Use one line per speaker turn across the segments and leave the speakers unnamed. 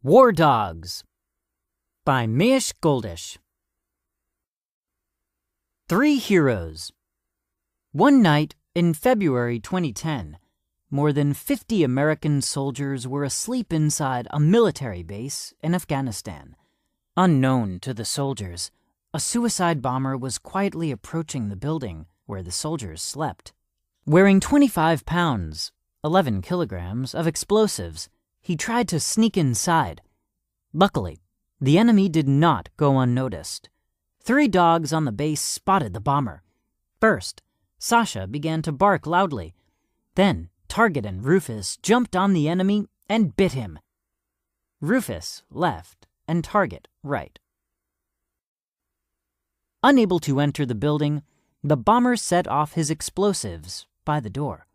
War Dogs by Mish Goldish. 3 Heroes. One night in February 2010, more than 50 American soldiers were asleep inside a military base in Afghanistan. Unknown to the soldiers, a suicide bomber was quietly approaching the building where the soldiers slept. Wearing 25 pounds, 11 kilograms of explosives, he tried to sneak inside. Luckily, the enemy did not go unnoticed. 3 dogs on the base spotted the bomber. First, Sasha began to bark loudly. Then, Target and Rufus jumped on the enemy and bit him. Rufus left and Target right. Unable to enter the building, the bomber set off his explosives by the door.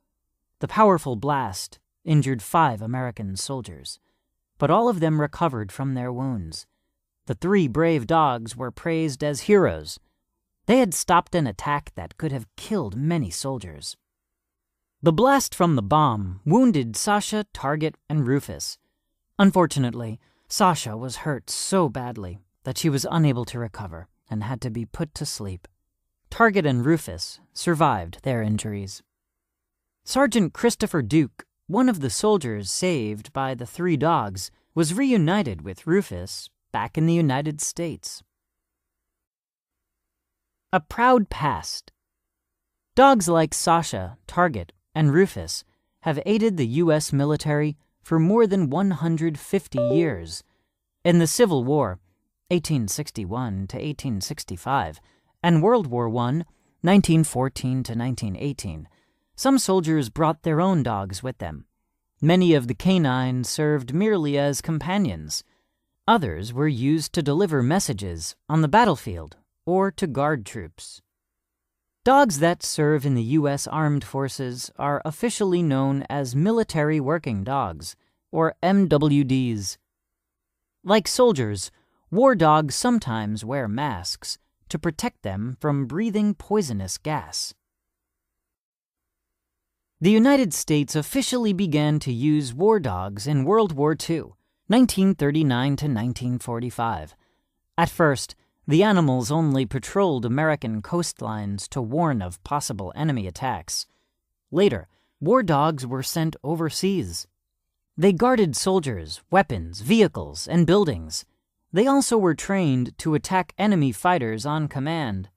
The powerful blast injured 5 American soldiers, but all of them recovered from their wounds. The 3 brave dogs were praised as heroes. They had stopped an attack that could have killed many soldiers. The blast from the bomb wounded Sasha, Target, and Rufus. Unfortunately, Sasha was hurt so badly that she was unable to recover and had to be put to sleep. Target and Rufus survived their injuries. Sergeant Christopher Duke, one of the soldiers saved by the 3 dogs, was reunited with Rufus back in the United States. A proud past. Dogs like Sasha, Target, and Rufus have aided the U.S. military for more than 150 years. In the Civil War, 1861 to 1865, and World War I, 1914 to 1918, some soldiers brought their own dogs with them. Many of the canines served merely as companions. Others were used to deliver messages on the battlefield or to guard troops. Dogs that serve in the U.S. Armed Forces are officially known as Military Working Dogs, or MWDs. Like soldiers, war dogs sometimes wear masks to protect them from breathing poisonous gas. The United States officially began to use war dogs in World War II, 1939 to 1945. At first, the animals only patrolled American coastlines to warn of possible enemy attacks. Later, war dogs were sent overseas. They guarded soldiers, weapons, vehicles, and buildings. They also were trained to attack enemy fighters on command.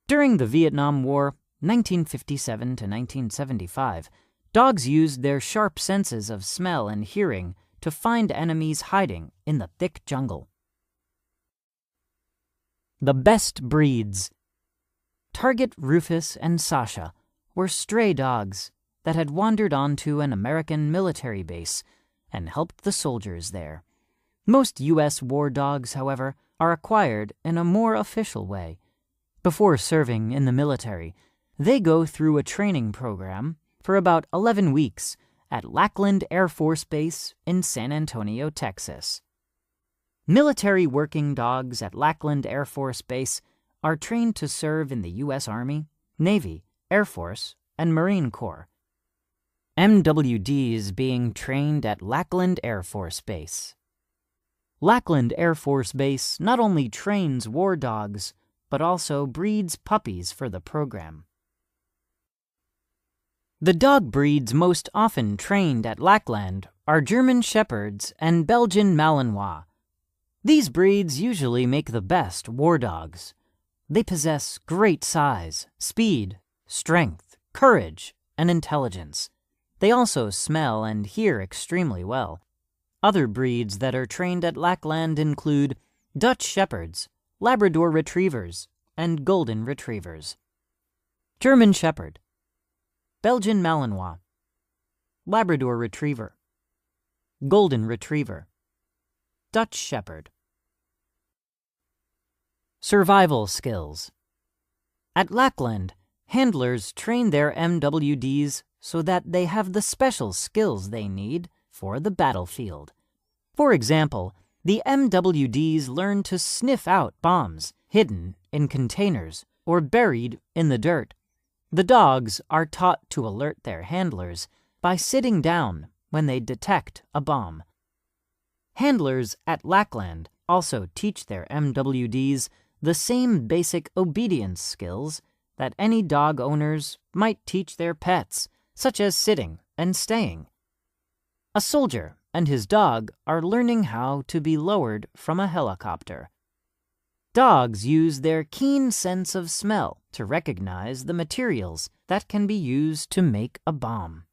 During the Vietnam War, 1957 to 1975, dogs used their sharp senses of smell and hearing to find enemies hiding in the thick jungle. The best breeds. Target, Rufus, and Sasha were stray dogs that had wandered onto an American military base and helped the soldiers there. Most U.S. war dogs, however, are acquired in a more official way. Before serving in the military, they go through a training program for about 11 weeks at Lackland Air Force Base in San Antonio, Texas. Military working dogs at Lackland Air Force Base are trained to serve in the U.S. Army, Navy, Air Force, and Marine Corps. MWDs being trained at Lackland Air Force Base. Lackland Air Force Base not only trains war dogs, but also breeds puppies for the program. The dog breeds most often trained at Lackland are German Shepherds and Belgian Malinois. These breeds usually make the best war dogs. They possess great size, speed, strength, courage, and intelligence. They also smell and hear extremely well. Other breeds that are trained at Lackland include Dutch Shepherds, Labrador Retrievers, and Golden Retrievers. German Shepherd, Belgian Malinois, Labrador Retriever, Golden Retriever, Dutch Shepherd. Survival skills. At Lackland, handlers train their MWDs so that they have the special skills they need for the battlefield. For example, the MWDs learn to sniff out bombs hidden in containers or buried in the dirt. The dogs are taught to alert their handlers by sitting down when they detect a bomb. Handlers at Lackland also teach their MWDs the same basic obedience skills that any dog owners might teach their pets, such as sitting and staying. A soldier and his dog are learning how to be lowered from a helicopter. Dogs use their keen sense of smell to recognize the materials that can be used to make a bomb.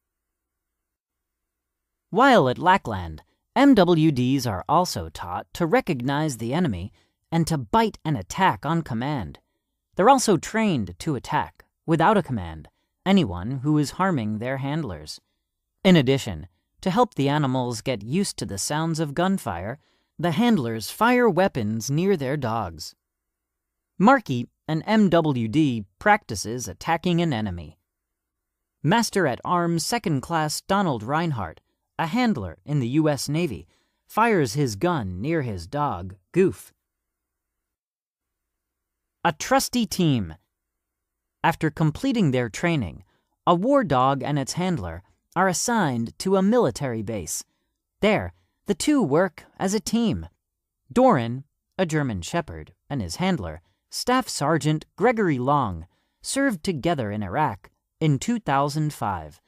While at Lackland, MWDs are also taught to recognize the enemy and to bite and attack on command. They're also trained to attack, without a command, anyone who is harming their handlers. In addition, to help the animals get used to the sounds of gunfire, the handlers fire weapons near their dogs. Marky, an MWD, practices attacking an enemy. Master-at-Arms Second Class Donald Reinhardt, a handler in the U.S. Navy, fires his gun near his dog, Goof. A trusty team. After completing their training, a war dog and its handler are assigned to a military base. There, the two work as a team. Doran, a German Shepherd, and his handler, Staff Sergeant Gregory Long, served together in Iraq in 2005.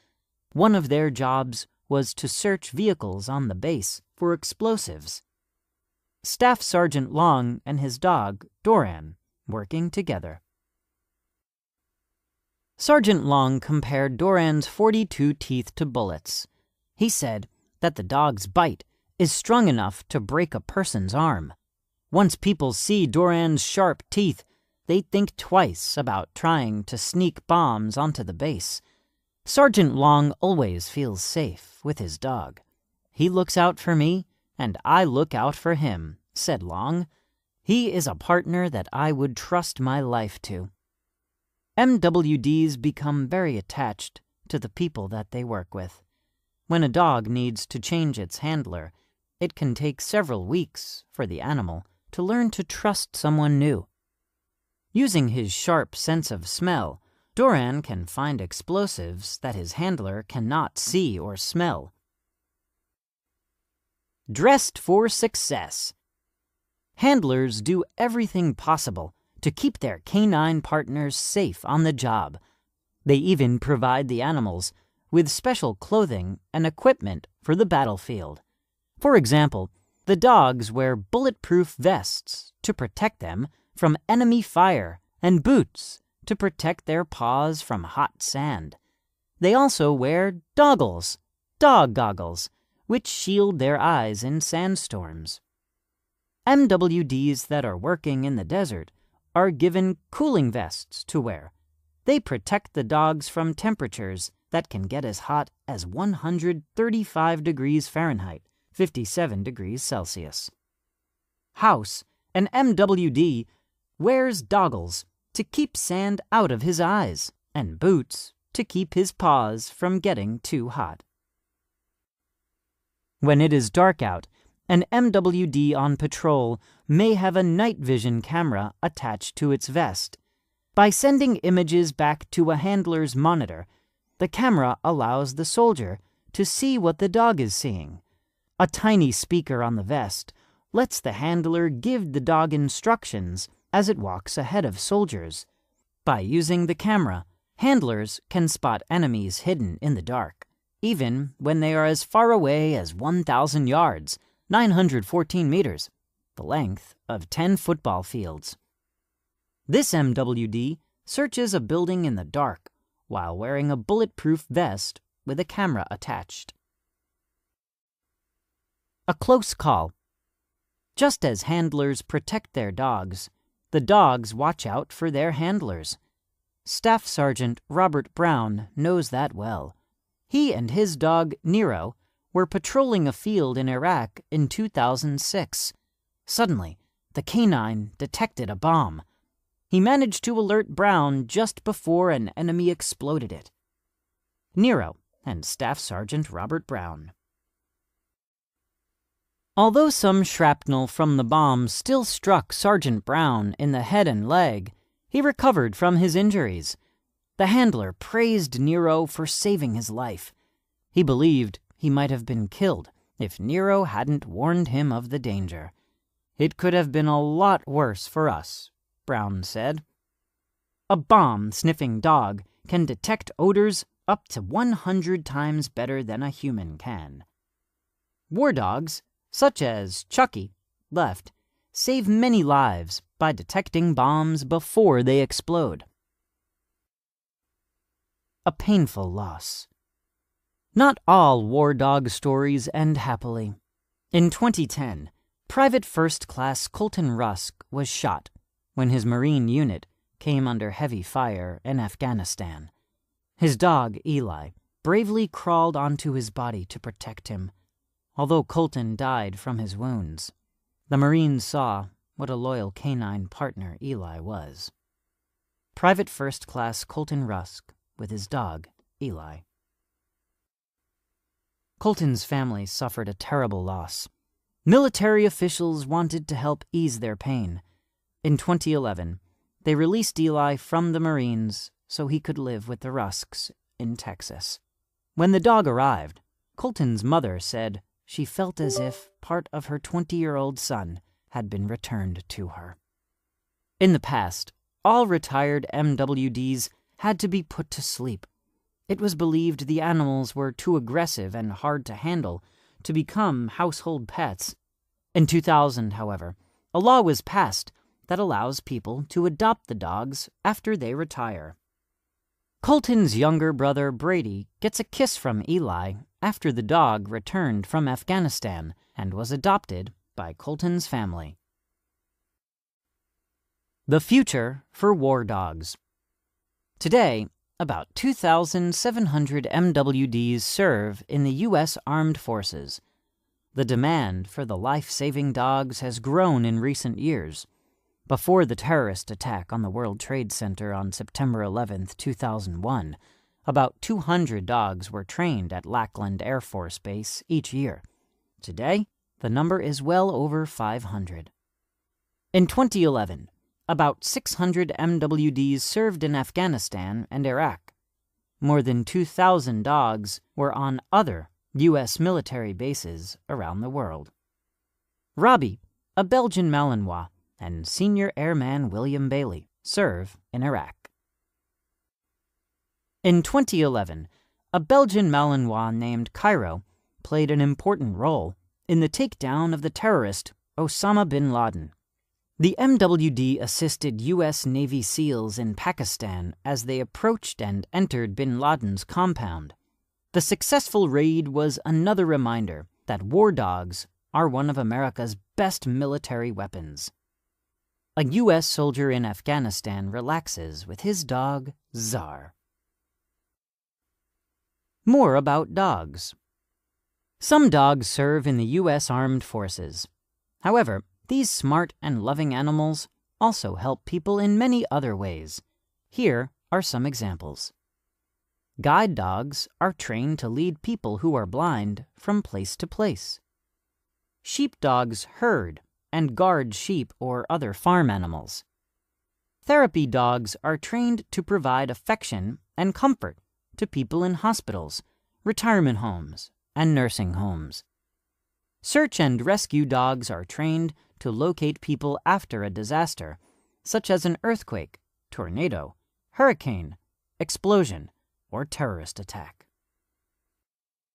One of their jobs was to search vehicles on the base for explosives. Staff Sergeant Long and his dog, Doran, working together. Sergeant Long compared Doran's 42 teeth to bullets. He said that the dog's bite is strong enough to break a person's arm. Once people see Doran's sharp teeth, they think twice about trying to sneak bombs onto the base. Sergeant Long always feels safe with his dog. He looks out for me, and I look out for him, said Long. He is a partner that I would trust my life to. MWDs become very attached to the people that they work with. When a dog needs to change its handler, it can take several weeks for the animal to learn to trust someone new. Using his sharp sense of smell, Doran can find explosives that his handler cannot see or smell. Dressed for success. Handlers do everything possible to keep their canine partners safe on the job. They even provide the animals with special clothing and equipment for the battlefield. For example, the dogs wear bulletproof vests to protect them from enemy fire and boots to protect their paws from hot sand. They also wear dog goggles, which shield their eyes in sandstorms. MWDs that are working in the desert are given cooling vests to wear. They protect the dogs from temperatures that can get as hot as 135 degrees Fahrenheit, 57 degrees Celsius. House, an MWD, wears goggles to keep sand out of his eyes and boots to keep his paws from getting too hot. When it is dark out, an MWD on patrol may have a night vision camera attached to its vest. By sending images back to a handler's monitor, the camera allows the soldier to see what the dog is seeing. A tiny speaker on the vest lets the handler give the dog instructions as it walks ahead of soldiers. By using the camera, handlers can spot enemies hidden in the dark, even when they are as far away as 1,000 yards, 914 meters, the length of 10 football fields. This MWD searches a building in the dark while wearing a bulletproof vest with a camera attached. A close call. Just as handlers protect their dogs, the dogs watch out for their handlers. Staff Sergeant Robert Brown knows that well. He and his dog, Nero, were patrolling a field in Iraq in 2006. Suddenly, the canine detected a bomb. He managed to alert Brown just before an enemy exploded it. Nero and Staff Sergeant Robert Brown. Although some shrapnel from the bomb still struck Sergeant Brown in the head and leg, he recovered from his injuries. The handler praised Nero for saving his life. He believed he might have been killed if Nero hadn't warned him of the danger. It could have been a lot worse for us, Brown said. A bomb-sniffing dog can detect odors up to 100 times better than a human can. War dogs, such as Chucky, left, save many lives by detecting bombs before they explode. A painful loss. Not all war dog stories end happily. In 2010, Private First Class Colton Rusk was shot when his Marine unit came under heavy fire in Afghanistan. His dog, Eli, bravely crawled onto his body to protect him. Although Colton died from his wounds, the Marines saw what a loyal canine partner Eli was. Private First Class Colton Rusk with his dog, Eli. Colton's family suffered a terrible loss. Military officials wanted to help ease their pain. In 2011, they released Eli from the Marines so he could live with the Rusks in Texas. When the dog arrived, Colton's mother said she felt as if part of her 20-year-old son had been returned to her. In the past, all retired MWDs had to be put to sleep. It was believed the animals were too aggressive and hard to handle to become household pets. In 2000, however, a law was passed that allows people to adopt the dogs after they retire. Colton's younger brother Brady gets a kiss from Eli after the dog returned from Afghanistan and was adopted by Colton's family. The future for war dogs. Today, about 2,700 MWDs serve in the U.S. Armed Forces. The demand for the life-saving dogs has grown in recent years. Before the terrorist attack on the World Trade Center on September 11, 2001, about 200 dogs were trained at Lackland Air Force Base each year. Today, the number is well over 500. In 2011, about 600 MWDs served in Afghanistan and Iraq. More than 2,000 dogs were on other U.S. military bases around the world. Robbie, a Belgian Malinois, and Senior Airman William Bailey serve in Iraq. In 2011, a Belgian Malinois named Cairo played an important role in the takedown of the terrorist Osama bin Laden. The MWD assisted U.S. Navy SEALs in Pakistan as they approached and entered bin Laden's compound. The successful raid was another reminder that war dogs are one of America's best military weapons. A U.S. soldier in Afghanistan relaxes with his dog, Czar. More about dogs. Some dogs serve in the U.S. Armed Forces. However, these smart and loving animals also help people in many other ways. Here are some examples. Guide dogs are trained to lead people who are blind from place to place. Sheepdogs herd and guard sheep or other farm animals. Therapy dogs are trained to provide affection and comfort to people in hospitals, retirement homes, and nursing homes. Search and rescue dogs are trained to locate people after a disaster, such as an earthquake, tornado, hurricane, explosion, or terrorist attack.